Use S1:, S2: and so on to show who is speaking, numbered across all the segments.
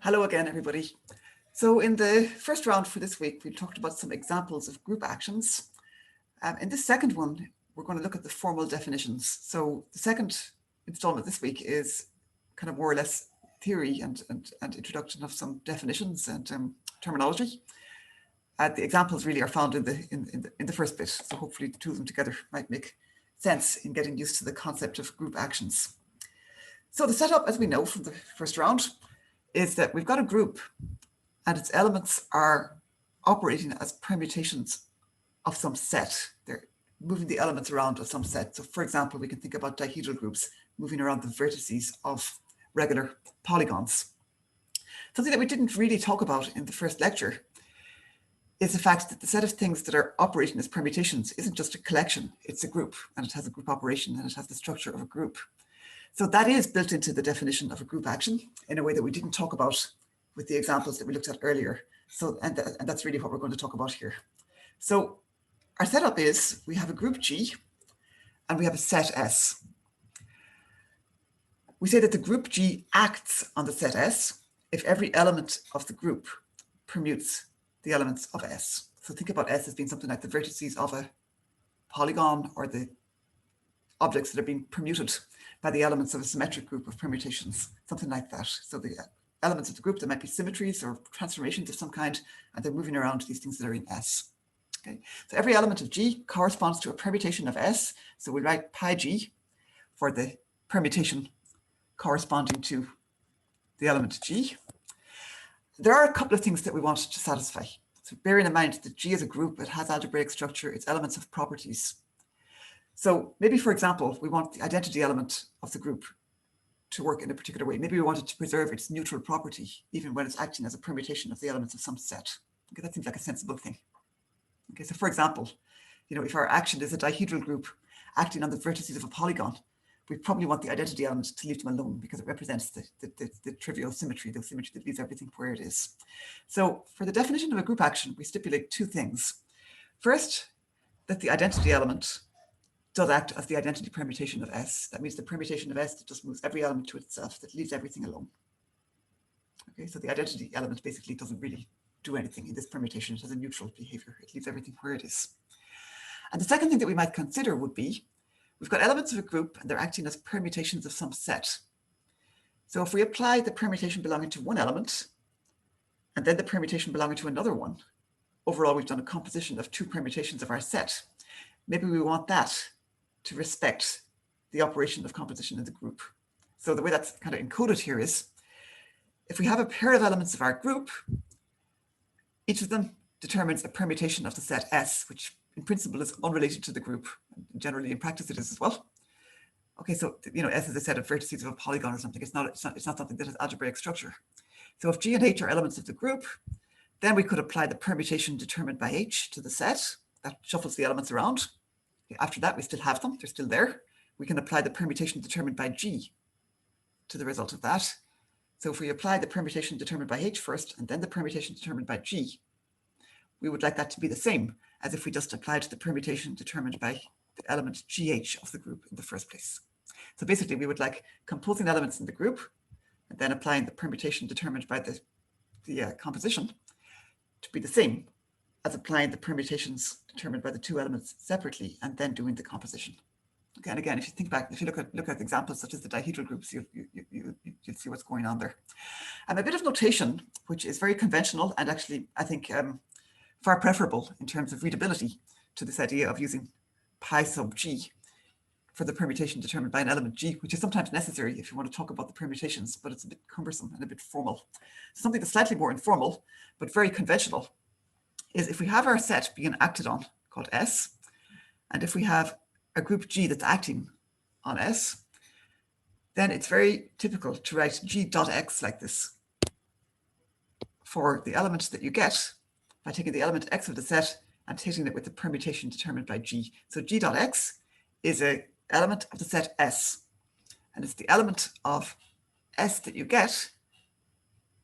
S1: Hello again, everybody. So in the first round for this week, we talked about some examples of group actions. In this second one, we're going to look at the formal definitions. So the second installment this week is kind of more or less theory and introduction of some definitions and terminology. The examples really are found in the first bit. So hopefully the two of them together might make sense in getting used to the concept of group actions. So the setup, as we know from the first round, is that we've got a group and its elements are operating as permutations of some set. They're moving the elements around of some set. So for example, we can think about dihedral groups moving around the vertices of regular polygons. Something that we didn't really talk about in the first lecture is the fact that the set of things that are operating as permutations isn't just a collection, it's a group, and it has a group operation, and it has the structure of a group. So that is built into the definition of a group action in a way that we didn't talk about with the examples that we looked at earlier. So, and that's really what we're going to talk about here. So our setup is we have a group G and we have a set S. We say that the group G acts on the set S if every element of the group permutes the elements of S. So think about S as being something like the vertices of a polygon or the objects that are being permuted by the elements of a symmetric group of permutations, something like that. So the elements of the group, there might be symmetries or transformations of some kind, and they're moving around these things that are in S. Okay, so every element of G corresponds to a permutation of S. So we write pi G for the permutation corresponding to the element G. There are a couple of things that we want to satisfy. So bearing in mind that G is a group, it has algebraic structure, its elements have properties. So maybe, for example, we want the identity element of the group to work in a particular way. Maybe we want it to preserve its neutral property, even when it's acting as a permutation of the elements of some set. Okay, that seems like a sensible thing. Okay, so for example, if our action is a dihedral group acting on the vertices of a polygon, we probably want the identity element to leave them alone because it represents the trivial symmetry, the symmetry that leaves everything where it is. So for the definition of a group action, we stipulate two things. First, that the identity element does act as the identity permutation of S. That means the permutation of S that just moves every element to itself, that leaves everything alone. Okay, so the identity element basically doesn't really do anything in this permutation. It has a neutral behavior. It leaves everything where it is. And the second thing that we might consider would be, we've got elements of a group and they're acting as permutations of some set. So if we apply the permutation belonging to one element and then the permutation belonging to another one, overall we've done a composition of two permutations of our set. Maybe we want that to respect the operation of composition in the group. So the way that's kind of encoded here is, if we have a pair of elements of our group, each of them determines a permutation of the set S, which in principle is unrelated to the group. Generally in practice it is as well. Okay, so S is a set of vertices of a polygon or something. It's not something that has algebraic structure. So if G and H are elements of the group, then we could apply the permutation determined by H to the set. That shuffles the elements around. After that, we still have them. They're still there. We can apply the permutation determined by G to the result of that. So if we apply the permutation determined by H first and then the permutation determined by G, we would like that to be the same as if we just applied the permutation determined by the element GH of the group in the first place. So basically, we would like composing elements in the group and then applying the permutation determined by the composition to be the same as applying the permutations determined by the two elements separately and then doing the composition. Okay, and again, if you think back, if you look at examples such as the dihedral groups, you'll see what's going on there. And a bit of notation, which is very conventional and actually, I think, far preferable in terms of readability to this idea of using pi sub G for the permutation determined by an element G, which is sometimes necessary if you want to talk about the permutations, but it's a bit cumbersome and a bit formal. Something that's slightly more informal, but very conventional, is if we have our set being acted on, called S, and if we have a group G that's acting on S, then it's very typical to write G dot X like this for the element that you get by taking the element X of the set and hitting it with the permutation determined by G. So G dot X is an element of the set S, and it's the element of S that you get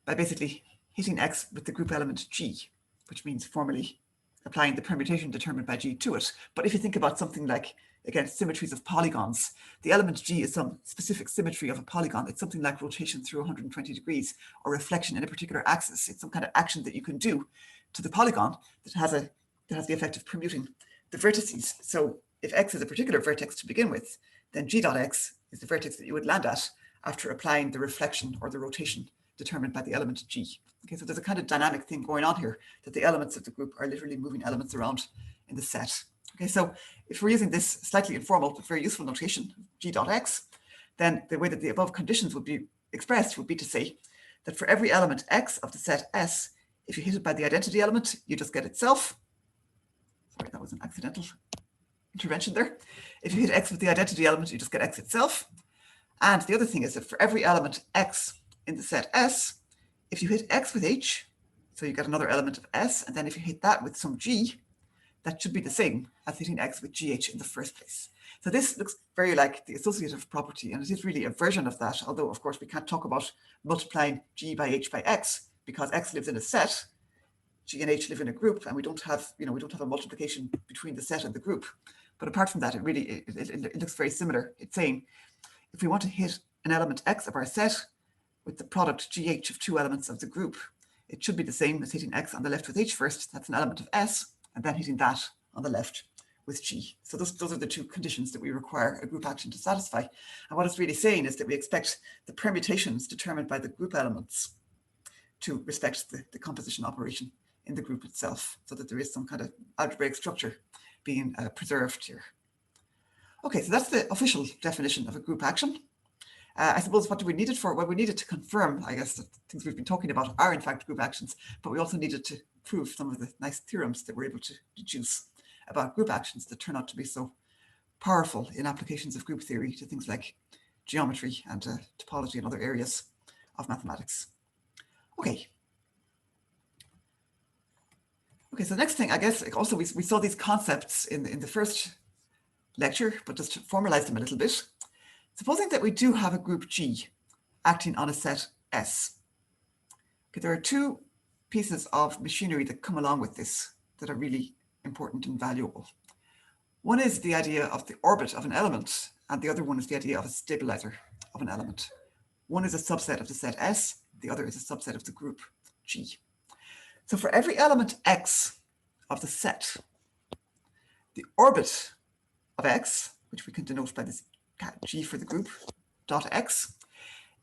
S1: by basically hitting X with the group element G, which means formally applying the permutation determined by G to it. But if you think about something like again, symmetries of polygons. The element G is some specific symmetry of a polygon. It's something like rotation through 120 degrees or reflection in a particular axis. It's some kind of action that you can do to the polygon that has the effect of permuting the vertices. So if X is a particular vertex to begin with, then G dot X is the vertex that you would land at after applying the reflection or the rotation determined by the element G. Okay, so there's a kind of dynamic thing going on here, that the elements of the group are literally moving elements around in the set. Okay, so if we're using this slightly informal but very useful notation, G dot X, then the way that the above conditions would be expressed would be to say that for every element X of the set S, if you hit it by the identity element, you just get itself. Sorry, that was an accidental intervention there. If you hit X with the identity element, you just get X itself. And the other thing is that for every element X in the set S, if you hit X with H, so you get another element of S, and then if you hit that with some G, that should be the same as hitting X with GH in the first place. So this looks very like the associative property, and it is really a version of that, although of course we can't talk about multiplying G by H by X, because X lives in a set, G and H live in a group, and we don't have a multiplication between the set and the group. But apart from that, it looks very similar. It's saying if we want to hit an element X of our set with the product GH of two elements of the group, it should be the same as hitting X on the left with H first. That's an element of S, and then hitting that on the left with G. So those are the two conditions that we require a group action to satisfy. And what it's really saying is that we expect the permutations determined by the group elements to respect the composition operation in the group itself, so that there is some kind of algebraic structure being preserved here. Okay, so that's the official definition of a group action. I suppose what do we need it for? Well, we needed to confirm, I guess, that things we've been talking about are in fact group actions, but we also needed to prove some of the nice theorems that we're able to deduce about group actions that turn out to be so powerful in applications of group theory to things like geometry and topology and other areas of mathematics. Okay. Okay, so the next thing, I guess, also we saw these concepts in the first lecture, but just to formalize them a little bit. Supposing that we do have a group G acting on a set S. Okay, there are two pieces of machinery that come along with this that are really important and valuable. One is the idea of the orbit of an element, and the other one is the idea of a stabilizer of an element. One is a subset of the set S, the other is a subset of the group G. So for every element X of the set, the orbit of X, which we can denote by this G for the group, dot X,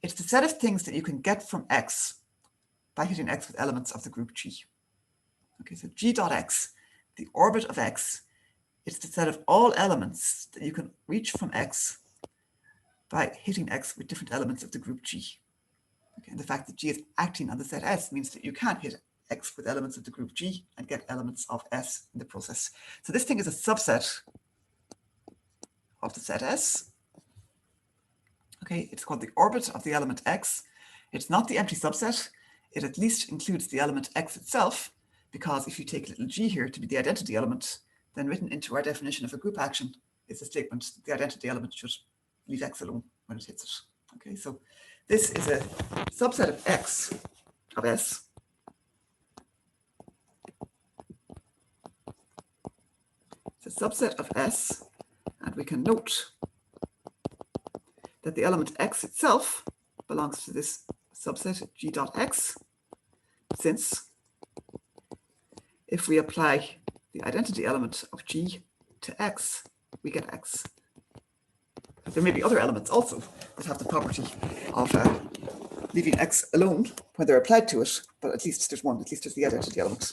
S1: it's the set of things that you can get from X by hitting X with elements of the group G. Okay, so G dot X, the orbit of X, it's the set of all elements that you can reach from X by hitting X with different elements of the group G. Okay, and the fact that G is acting on the set S means that you can't hit X with elements of the group G and get elements of S in the process. So this thing is a subset of the set S. Okay, it's called the orbit of the element X. It's not the empty subset. It at least includes the element X itself, because if you take little g here to be the identity element, then written into our definition of a group action is a statement that the identity element should leave X alone when it hits it. Okay, so this is a subset of X of S. It's a subset of S, and we can note that the element X itself belongs to this subset G dot X, since if we apply the identity element of G to X, we get X. But there may be other elements also that have the property of leaving X alone when they're applied to it, but at least there's one, at least there's the identity element.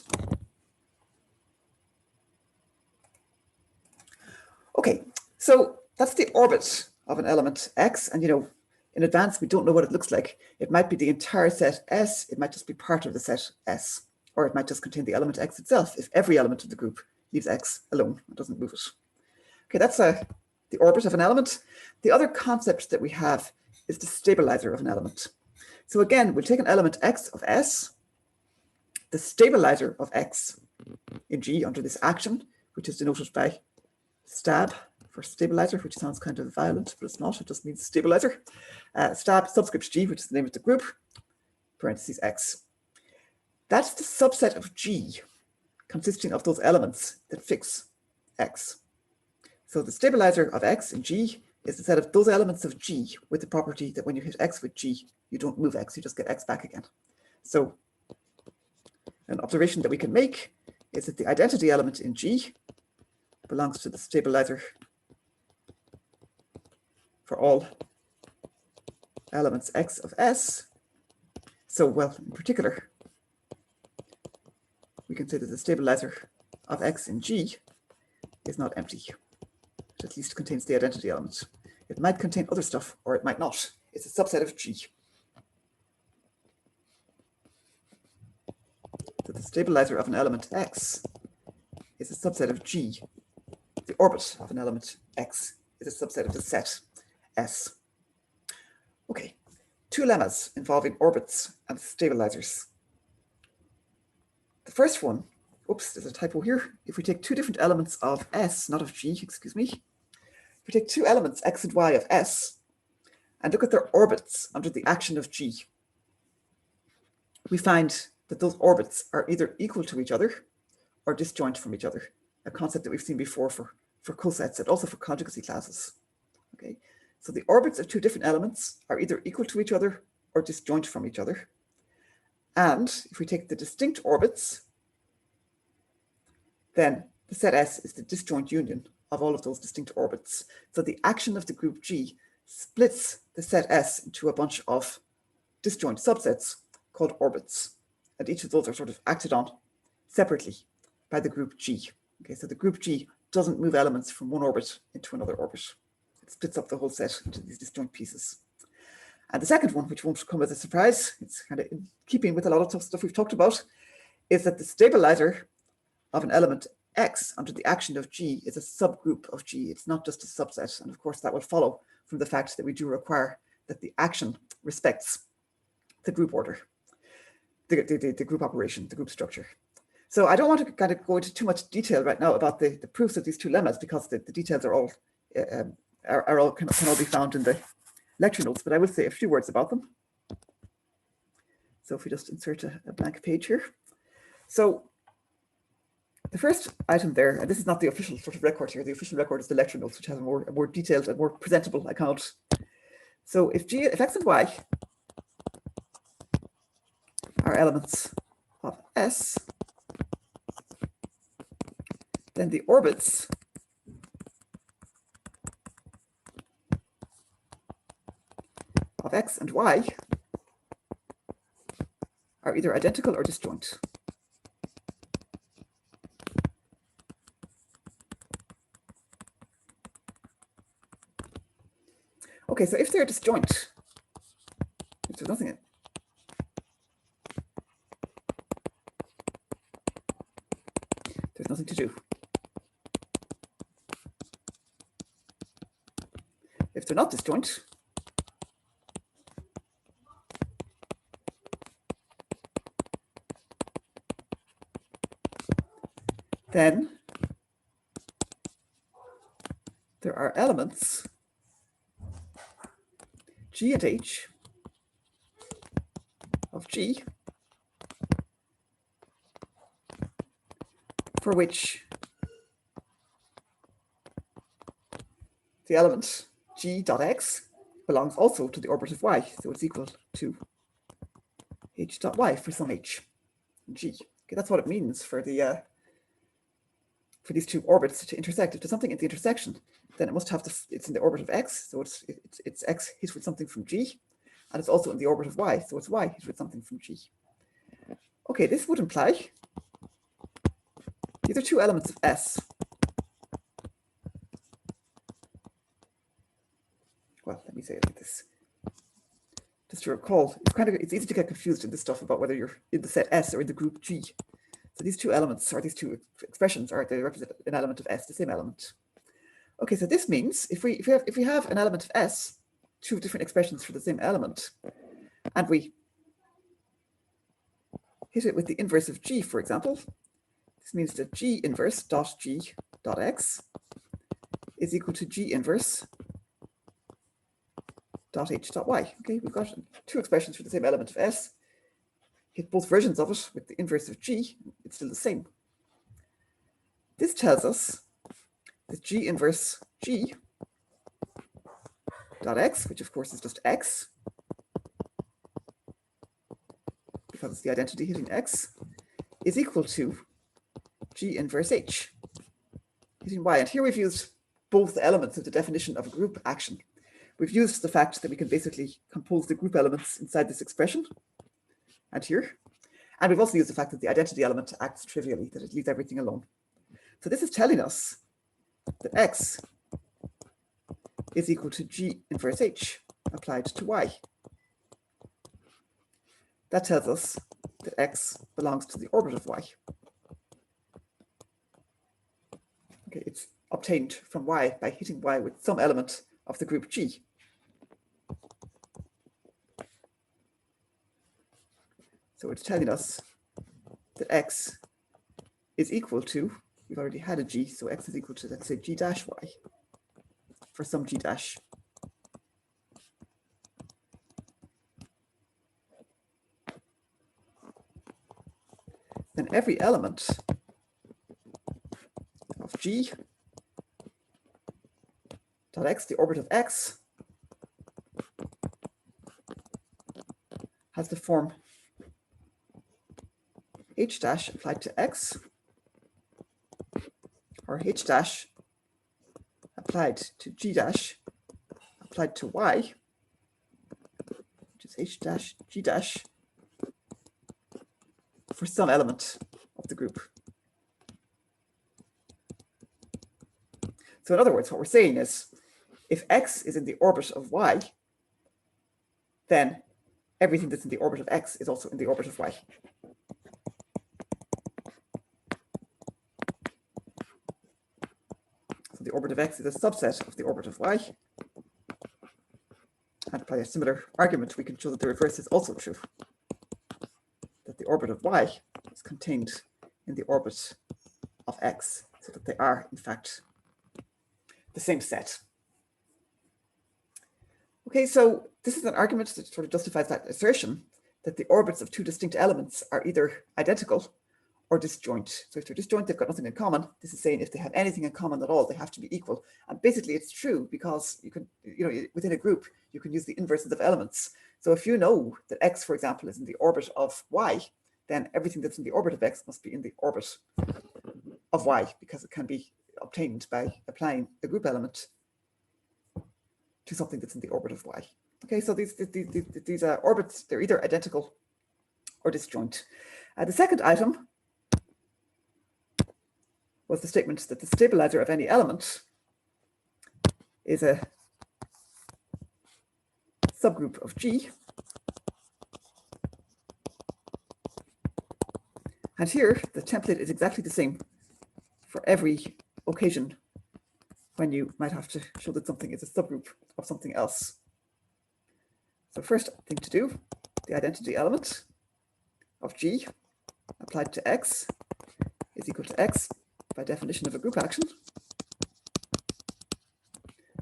S1: Okay, so that's the orbit of an element X, and in advance we don't know what it looks like. It might be the entire set S, it might just be part of the set S, or it might just contain the element X itself if every element of the group leaves X alone and doesn't move it. Okay, that's the orbit of an element. The other concept that we have is the stabilizer of an element. So again, we'll take an element X of S, the stabilizer of X in G under this action, which is denoted by stab for stabilizer, which sounds kind of violent, but it's not, it just means stabilizer. Stab subscript G, which is the name of the group, parentheses X. That's the subset of G consisting of those elements that fix X. So the stabilizer of X in G is the set of those elements of G with the property that when you hit X with G, you don't move X, you just get X back again. So an observation that we can make is that the identity element in G belongs to the stabilizer for all elements X of S. So, well, in particular, we can say that the stabilizer of X in G is not empty. It at least contains the identity element. It might contain other stuff, or it might not. It's a subset of G. So the stabilizer of an element X is a subset of G. The orbit of an element X is a subset of the set S. Okay, two lemmas involving orbits and stabilizers. The first one, oops, there's a typo here. If we take two different elements of S, not of G, excuse me. If we take two elements, X and Y of S, and look at their orbits under the action of G, we find that those orbits are either equal to each other or disjoint from each other, a concept that we've seen before for cosets and also for conjugacy classes. Okay, so the orbits of two different elements are either equal to each other or disjoint from each other. And if we take the distinct orbits, then the set S is the disjoint union of all of those distinct orbits. So the action of the group G splits the set S into a bunch of disjoint subsets called orbits. And each of those are sort of acted on separately by the group G. Okay, so the group G doesn't move elements from one orbit into another orbit. It splits up the whole set into these disjoint pieces. And the second one, which won't come as a surprise, it's kind of in keeping with a lot of stuff we've talked about, is that the stabilizer of an element X under the action of G is a subgroup of G. It's not just a subset. And of course, that will follow from the fact that we do require that the action respects the group order, the group operation, the group structure. So I don't want to kind of go into too much detail right now about the proofs of these two lemmas, because the details are all can all be found in the lecture notes, but I will say a few words about them. So if we just insert a blank page here. So the first item there, and this is not the official sort of record here, the official record is the lecture notes, which has a more detailed and more presentable account. So if X and Y are elements of S, then the orbits of X and Y are either identical or disjoint. Okay, so if they're disjoint, if there's nothing in, there's nothing to do. If they're not disjoint, then there are elements G and H of G for which the element G dot X belongs also to the orbit of Y, so it's equal to H dot Y for some H in G. Okay, that's what it means for the for these two orbits to intersect. If there's something at the intersection, then it must have it's in the orbit of X, so it's X hit with something from G, and it's also in the orbit of Y, so it's Y hit with something from G. Okay, this would imply these are two elements of S. Well, let me say it like this. Just to recall, it's easy to get confused in this stuff about whether you're in the set S or in the group G. So these two elements, or these two expressions, they represent an element of S, the same element. Okay, so this means if we have an element of S, two different expressions for the same element, and we hit it with the inverse of G, for example, this means that G inverse dot G dot X is equal to G inverse dot H dot Y. Okay, we've got two expressions for the same element of S. Hit both versions of it with the inverse of G, it's still the same. This tells us that G inverse G dot X, which of course is just X, because it's the identity hitting X, is equal to G inverse H hitting Y. And here we've used both elements of the definition of a group action. We've used the fact that we can basically compose the group elements inside this expression and here. And we've also used the fact that the identity element acts trivially, that it leaves everything alone. So this is telling us that X is equal to G inverse H applied to Y. That tells us that X belongs to the orbit of Y. Okay, it's obtained from Y by hitting Y with some element of the group G. So it's telling us that X is equal to, we've already had a G, so X is equal to, let's say, G dash Y for some G dash. Then every element of G dot X, the orbit of X, has the form H dash applied to X, or H dash applied to G dash applied to Y, which is H dash G dash for some element of the group. So in other words, what we're saying is, if X is in the orbit of Y, then everything that's in the orbit of X is also in the orbit of Y. So the orbit of X is a subset of the orbit of Y. And by a similar argument, we can show that the reverse is also true, that the orbit of Y is contained in the orbit of X, so that they are, in fact, the same set. Okay, so this is an argument that sort of justifies that assertion that the orbits of two distinct elements are either identical or disjoint. So if they're disjoint, they've got nothing in common. This is saying if they have anything in common at all, they have to be equal. And basically it's true because you can, within a group, you can use the inverses of elements. So if you know that X, for example, is in the orbit of Y, then everything that's in the orbit of X must be in the orbit of Y, because it can be obtained by applying a group element to something that's in the orbit of Y. Okay, so these orbits, they're either identical or disjoint. The second item was the statement that the stabilizer of any element is a subgroup of G. And here, the template is exactly the same for every occasion when you might have to show that something is a subgroup of something else. So first thing to do, the identity element of G applied to X is equal to X by definition of a group action.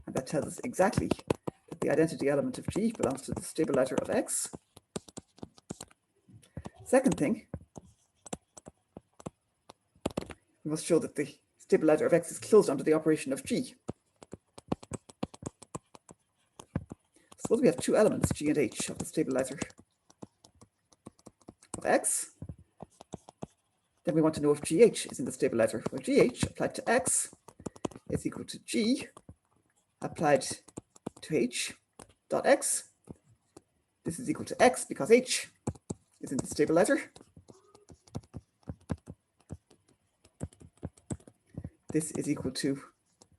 S1: And that tells us exactly that the identity element of G belongs to the stabilizer of X. Second thing, we must show that the stabilizer of X is closed under the operation of G. Suppose we have two elements, G and H, of the stabilizer of X. Then we want to know if GH is in the stabilizer. Well, GH applied to X is equal to G applied to H dot X. This is equal to X because H is in the stabilizer. This is equal to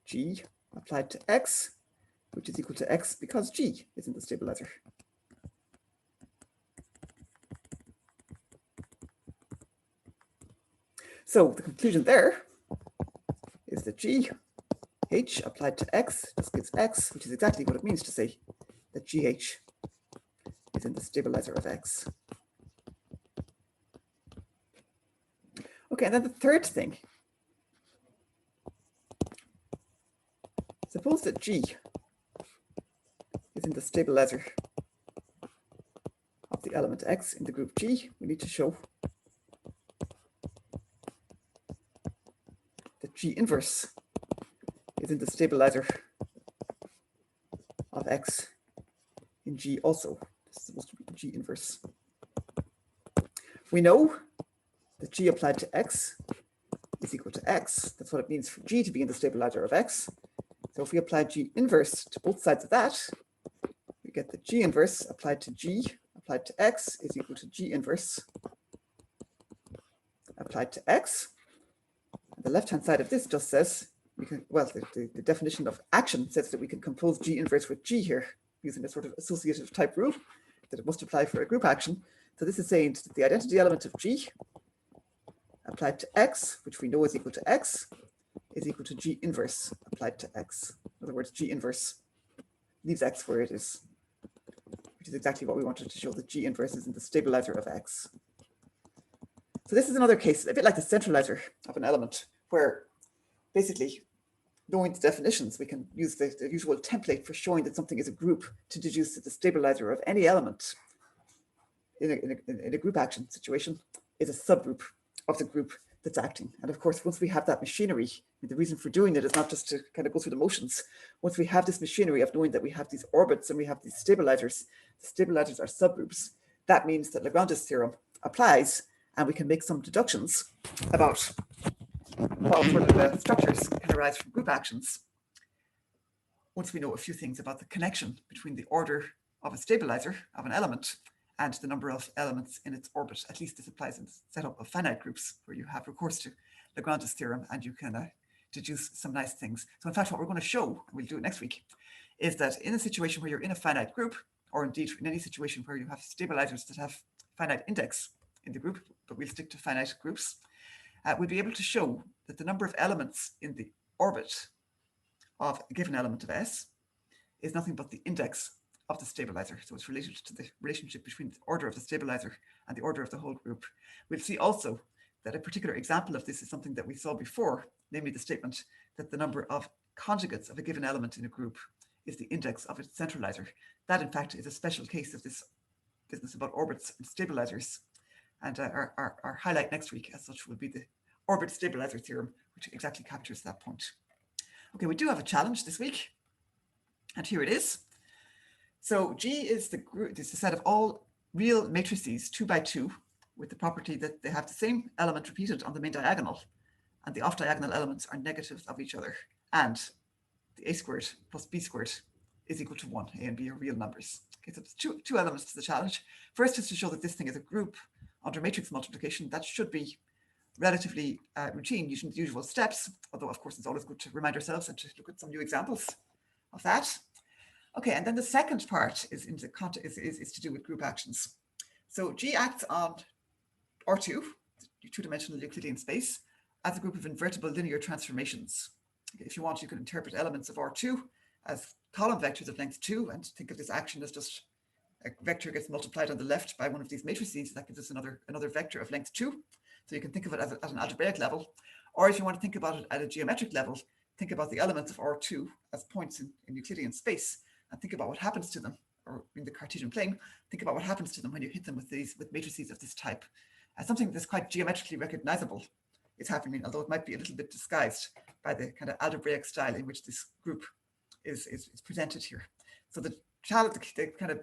S1: G applied to X, which is equal to X because G is in the stabilizer. So the conclusion there is that G, H applied to X just gives X, which is exactly what it means to say that GH is in the stabilizer of X. Okay, and then the third thing, suppose that G is in the stabilizer of the element X in the group G. We need to show that G inverse is in the stabilizer of x in G also. This is supposed to be G inverse. We know that G applied to x is equal to x. That's what it means for G to be in the stabilizer of x. So if we apply G inverse to both sides of that, we get that G inverse applied to G applied to x is equal to G inverse applied to x. And the left-hand side of this just says, we can, well, the definition of action says that we can compose G inverse with G here using a sort of associative type rule that it must apply for a group action. So this is saying that the identity element of G applied to x, which we know is equal to x, is equal to G inverse applied to x. In other words, G inverse leaves x where it is, which is exactly what we wanted to show, that G inverse is in the stabilizer of x. So this is another case, a bit like the centralizer of an element, where basically, knowing the definitions, we can use the usual template for showing that something is a group to deduce that the stabilizer of any element in a group action situation is a subgroup of the group that's acting. And of course, once we have that machinery, the reason for doing it is not just to kind of go through the motions. Once we have this machinery of knowing that we have these orbits and we have these stabilizers, the stabilizers are subgroups. That means that Lagrange's theorem applies, and we can make some deductions about what sort of structures can arise from group actions once we know a few things about the connection between the order of a stabilizer of an element and the number of elements in its orbit. At least this applies in the setup of finite groups, where you have recourse to Lagrange's theorem and you can deduce some nice things. So in fact, what we're going to show, and we'll do it next week, is that in a situation where you're in a finite group, or indeed in any situation where you have stabilizers that have finite index in the group, but we'll stick to finite groups, we'll be able to show that the number of elements in the orbit of a given element of S is nothing but the index of the stabilizer. So it's related to the relationship between the order of the stabilizer and the order of the whole group. We'll see also that a particular example of this is something that we saw before, namely the statement that the number of conjugates of a given element in a group is the index of its centralizer. That, in fact, is a special case of this business about orbits and stabilizers. And our highlight next week, as such, will be the orbit stabilizer theorem, which exactly captures that point. Okay, we do have a challenge this week, and here it is. So G is the group, it's a set of all real matrices 2 by 2 with the property that they have the same element repeated on the main diagonal, and the off-diagonal elements are negatives of each other, and the a squared plus b squared is equal to 1. A and b are real numbers. Okay, so there's two elements to the challenge. First is to show that this thing is a group under matrix multiplication. That should be relatively routine using the usual steps, although of course it's always good to remind ourselves and to look at some new examples of that. Okay, and then the second part is to do with group actions. So G acts on R2, two-dimensional Euclidean space, as a group of invertible linear transformations. Okay, if you want, you can interpret elements of R2 as column vectors of length 2 and think of this action as just a vector gets multiplied on the left by one of these matrices. That gives us another vector of length 2. So you can think of it at an algebraic level. Or if you want to think about it at a geometric level, think about the elements of R2 as points in Euclidean space and think about what happens to them, or in the Cartesian plane, think about what happens to them when you hit them with matrices of this type. Something that's quite geometrically recognizable is happening, although it might be a little bit disguised by the kind of algebraic style in which this group is presented here. So the kind of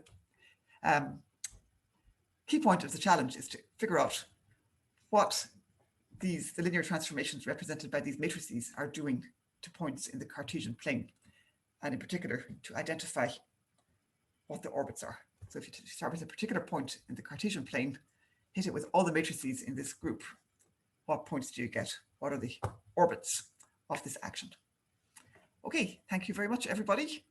S1: key point of the challenge is to figure out what the linear transformations represented by these matrices are doing to points in the Cartesian plane, and in particular to identify what the orbits are. So if you start with a particular point in the Cartesian plane, hit it with all the matrices in this group, what points do you get? What are the orbits of this action? Okay, thank you very much, everybody.